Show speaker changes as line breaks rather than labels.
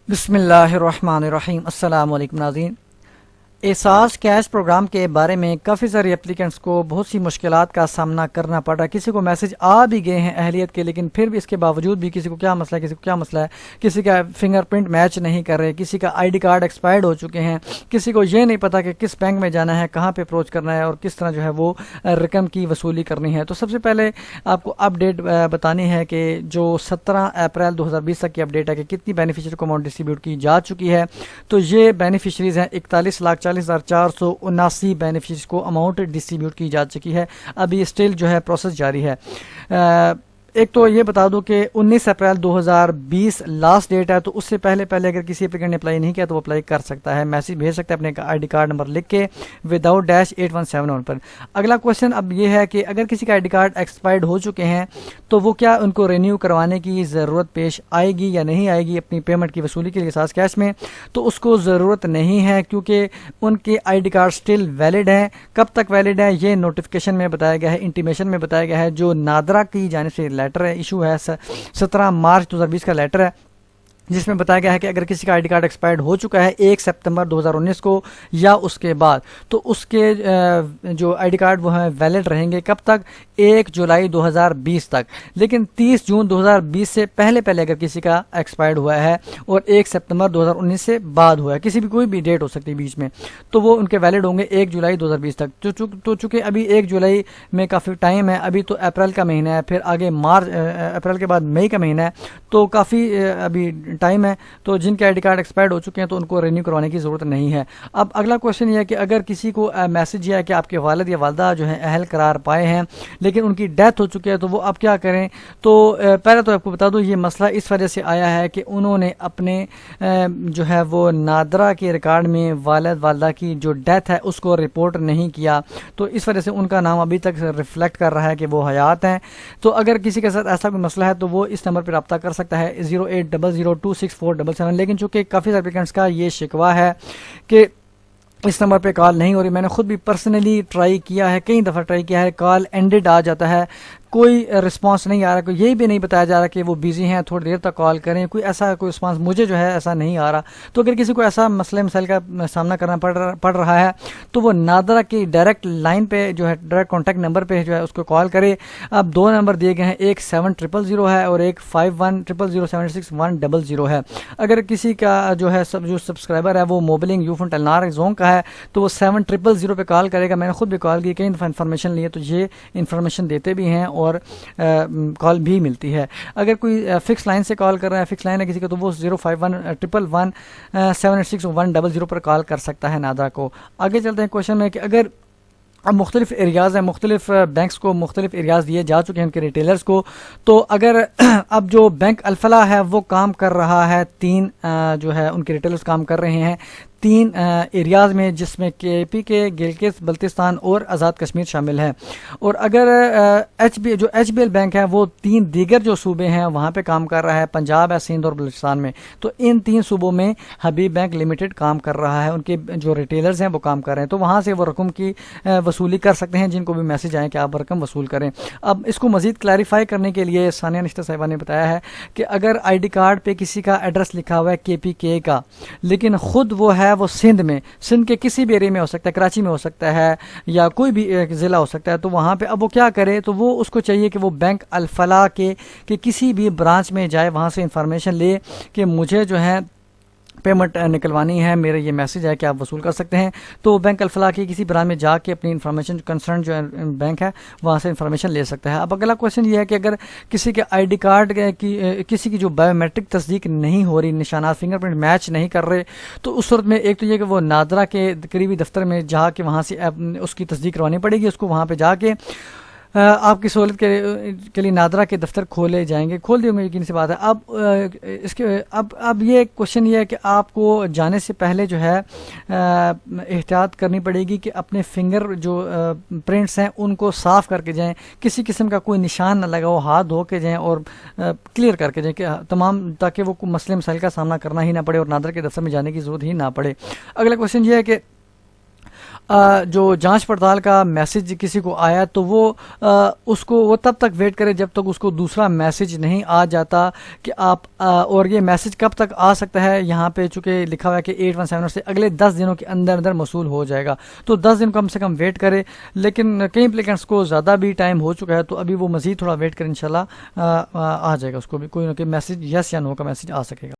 بسم اللہ الرحمن الرحیم۔ السلام علیکم ناظرین۔ احساس کیش پروگرام کے بارے میں کافی سارے اپلیکینٹس کو بہت سی مشکلات کا سامنا کرنا پڑ رہا ہے۔ کسی کو میسج آ بھی گئے ہیں اہلیت کے، لیکن پھر بھی اس کے باوجود بھی کسی کو کیا مسئلہ ہے، کسی کا فنگر پرنٹ میچ نہیں کر رہے، کسی کا آئی ڈی کارڈ ایکسپائرڈ ہو چکے ہیں، کسی کو یہ نہیں پتا کہ کس بینک میں جانا ہے، کہاں پہ اپروچ کرنا ہے اور کس طرح جو ہے وہ رقم کی وصولی کرنی ہے۔ تو سب سے پہلے آپ کو اپڈیٹ بتانی ہے کہ جو 17 اپریل 2020 تک کی اپڈیٹ ہے کہ کتنی بینیفیشری کو اماؤنٹ ڈسٹریبیوٹ کی جا چکی ہے۔ تو یہ بینیفیشریز ہیں 41,40,479 بینیفیشریز کو اماؤنٹ ڈسٹریبیوٹ کی جا چکی ہے۔ ابھی اسٹل جو ہے پروسیس جاری ہے۔ ایک تو یہ بتا دوں کہ 19 اپریل 2020 لاسٹ ڈیٹ ہے، تو اس سے پہلے اگر کسی اپلیکینٹ نے اپلائی نہیں کیا تو وہ اپلائی کر سکتا ہے، میسج بھیج سکتا ہے اپنے آئی ڈی کارڈ نمبر لکھ کے وداؤٹ-8171 پر۔ اگلا کوشچن اب یہ ہے کہ اگر کسی کا آئی ڈی کارڈ ایکسپائرڈ ہو چکے ہیں تو وہ کیا ان کو رینیو کروانے کی ضرورت پیش آئے گی یا نہیں آئے گی اپنی پیمنٹ کی وصولی کے لیے احساس کیش میں؟ تو اس کو ضرورت نہیں ہے، کیونکہ ان کے I D card still valid ہیں۔ کب تک ویلڈ ہے یہ نوٹیفیکیشن میں بتایا گیا ہے، انٹیمیشن میں بتایا گیا ہے، جو نادرا کی جانب سے لیٹر ہے، ایشو ہے 17 مارچ 2020 کا لیٹر ہے، جس میں بتایا گیا ہے کہ اگر کسی کا آئی ڈی کارڈ ایکسپائرڈ ہو چکا ہے 1 سپتمبر 2019 کو یا اس کے بعد، تو اس کے جو آئی ڈی کارڈ وہ ہیں ویلڈ رہیں گے کب تک؟ 1 جولائی 2020 تک۔ لیکن 30 جون 2020 سے پہلے اگر کسی کا ایکسپائرڈ ہوا ہے اور 1 سپتمبر 2019 سے بعد ہوا ہے، کسی بھی کوئی بھی ڈیٹ ہو سکتی ہے بیچ میں، تو وہ ان کے ویلڈ ہوں گے 1 جولائی 2020 تک۔ تو چونکہ ابھی 1 جولائی میں کافی ٹائم ہے، ابھی تو اپریل کا مہینہ ہے، پھر آگے اپریل کے بعد مئی کا مہینہ ہے، تو کافی ابھی ٹائم ہے۔ تو جن کے آئی ڈی کارڈ ایکسپائرڈ ہو چکے ہیں تو ان کو رینیو کروانے کی ضرورت نہیں ہے۔ اب اگلا کوشچن یہ ہے کہ اگر کسی کو میسج یہ ہے کہ آپ کے والد یا والدہ جو ہیں اہل قرار پائے ہیں لیکن ان کی ڈیتھ ہو چکی ہے، تو وہ اب کیا کریں؟ تو پہلے تو آپ کو بتا دوں یہ مسئلہ اس وجہ سے آیا ہے کہ انہوں نے اپنے جو ہے وہ نادرا کے ریکارڈ میں والد والدہ کی جو ڈیتھ ہے اس کو رپورٹ نہیں کیا، تو اس وجہ سے ان کا نام ابھی تک ریفلیکٹ کر رہا ہے کہ وہ حیات ہیں۔ تو اگر کسی کے ساتھ ایسا کوئی مسئلہ ہے تو وہ اس نمبر پہ رابطہ کر سکتا ہے 080026477، لیکن چونکہ کافی سارے اپلیکینٹس کا یہ شکوہ ہے کہ اس نمبر پہ کال نہیں ہو رہی۔ میں نے خود بھی پرسنلی ٹرائی کیا ہے، کئی دفعہ ٹرائی کیا ہے، کال اینڈڈ آ جاتا ہے، کوئی رسپانس نہیں آ رہا، کوئی یہی بھی نہیں بتایا جا رہا کہ وہ بیزی ہیں، تھوڑی دیر تک کال کریں، کوئی رسپانس مجھے جو ہے ایسا نہیں آ رہا۔ تو اگر کسی کو ایسا مسائل کا سامنا کرنا پڑ رہا ہے تو وہ نادرا کی ڈائریکٹ لائن پہ جو ہے ڈائریکٹ کانٹیکٹ نمبر پہ جو ہے اس کو کال کرے۔ اب 2 نمبر دیے گئے ہیں، ایک 7000 ہے اور ایک 5100076100 ہے۔ اگر کسی کا جو ہے جو سبسکرائبر ہے وہ موبلنگ یوفن ٹیلنار زون کا ہے تو وہ 7000 پہ کال کرے گا۔ میں نے خود بھی کال کی، کئی دفعہ انفارمیشن لی ہے، تو یہ انفارمیشن دیتے بھی ہیں اور کال بھی ملتی ہے۔ اگر کوئی فکس لائن سے کال کر رہا ہے، فکس لائن ہے کسی کا، تو وہ 0511117866100 پر کال کر سکتا ہے نادرا کو۔ آگے چلتے ہیں کوشچن میں کہ اگر اب مختلف ایریاز ہیں، مختلف بینکس کو مختلف ایریاز دیے جا چکے ہیں ان کے ریٹیلرز کو، تو اگر اب جو بینک الفلاح ہے وہ کام کر رہا ہے 3 جو ہے ان کے ریٹیلرز کام کر رہے ہیں 3 ایریاز میں، جس میں کے پی کے، گلگت بلتستان اور آزاد کشمیر شامل ہے۔ اور اگر ایچ بی ایل بینک ہے وہ 3 دیگر جو صوبے ہیں وہاں پہ کام کر رہا ہے، پنجاب ہے، سندھ اور بلوچستان میں، تو ان 3 صوبوں میں حبیب بینک لمیٹڈ کام کر رہا ہے، ان کے جو ریٹیلرز ہیں وہ کام کر رہے ہیں، تو وہاں سے وہ رقم کی وصولی کر سکتے ہیں جن کو بھی میسج آئے کہ آپ رقم وصول کریں۔ اب اس کو مزید کلیریفائی کرنے کے لیے ثانیہ نشتہ صاحبہ نے بتایا ہے کہ اگر آئی ڈی کارڈ پہ کسی کا ایڈریس لکھا ہوا ہے کے پی کے کا، لیکن خود وہ ہے وہ سندھ کے کسی بھی ایریا میں ہو سکتا ہے، کراچی میں ہو سکتا ہے یا کوئی بھی ضلع ہو سکتا ہے، تو وہاں پہ اب وہ کیا کرے؟ تو وہ اس کو چاہیے کہ وہ بینک الفلاح کے کسی بھی برانچ میں جائے، وہاں سے انفارمیشن لے کہ مجھے جو ہے پیمنٹ نکلوانی ہے، میرے یہ میسج ہے کہ آپ وصول کر سکتے ہیں، تو بینک الفلاح کی کسی برانچ میں جا کے اپنی انفارمیشن کنسرن جو بینک ہے وہاں سے انفارمیشن لے سکتا ہے۔ اب اگلا کوشچن یہ ہے کہ اگر کسی کے آئی ڈی کارڈ کی کسی کی جو بایو میٹرک تصدیق نہیں ہو رہی، نشانات فنگر پرنٹ میچ نہیں کر رہے، تو اس صورت میں ایک تو یہ کہ وہ نادرا کے قریبی دفتر میں جا کے وہاں سے اس کی تصدیق کروانی پڑے گی، اس کو وہاں پہ جا کے آپ کی سہولت کے لیے نادرا کے دفتر کھولے جائیں گے، کھول دیے ہوں گے، یقینی سی بات ہے۔ اب یہ کوشچن یہ ہے کہ آپ کو جانے سے پہلے جو ہے احتیاط کرنی پڑے گی کہ اپنے فنگر جو پرنٹس ہیں ان کو صاف کر کے جائیں، کسی قسم کا کوئی نشان نہ لگا ہو، ہاتھ دھو کے جائیں اور کلیئر کر کے جائیں کہ تمام، تاکہ وہ مسئلے مسائل کا سامنا کرنا ہی نہ پڑے اور نادرا کے دفتر میں جانے کی ضرورت ہی نہ پڑے۔ اگلا کوشچن یہ ہے کہ جو جانچ پڑتال کا میسج کسی کو آیا تو وہ اس کو وہ تب تک ویٹ کرے جب تک اس کو دوسرا میسج نہیں آ جاتا کہ آپ اور یہ میسج کب تک آ سکتا ہے، یہاں پہ چونکہ لکھا ہوا ہے کہ 817 سے اگلے 10 دنوں کے اندر اندر موصول ہو جائے گا، تو 10 دن کم سے کم ویٹ کرے. لیکن کئی اپلیکینٹس کو زیادہ بھی ٹائم ہو چکا ہے تو ابھی وہ مزید تھوڑا ویٹ کرے، انشاءاللہ آ جائے گا، اس کو بھی کوئی نہ کوئی میسج یس یا نو کا میسج آ سکے گا.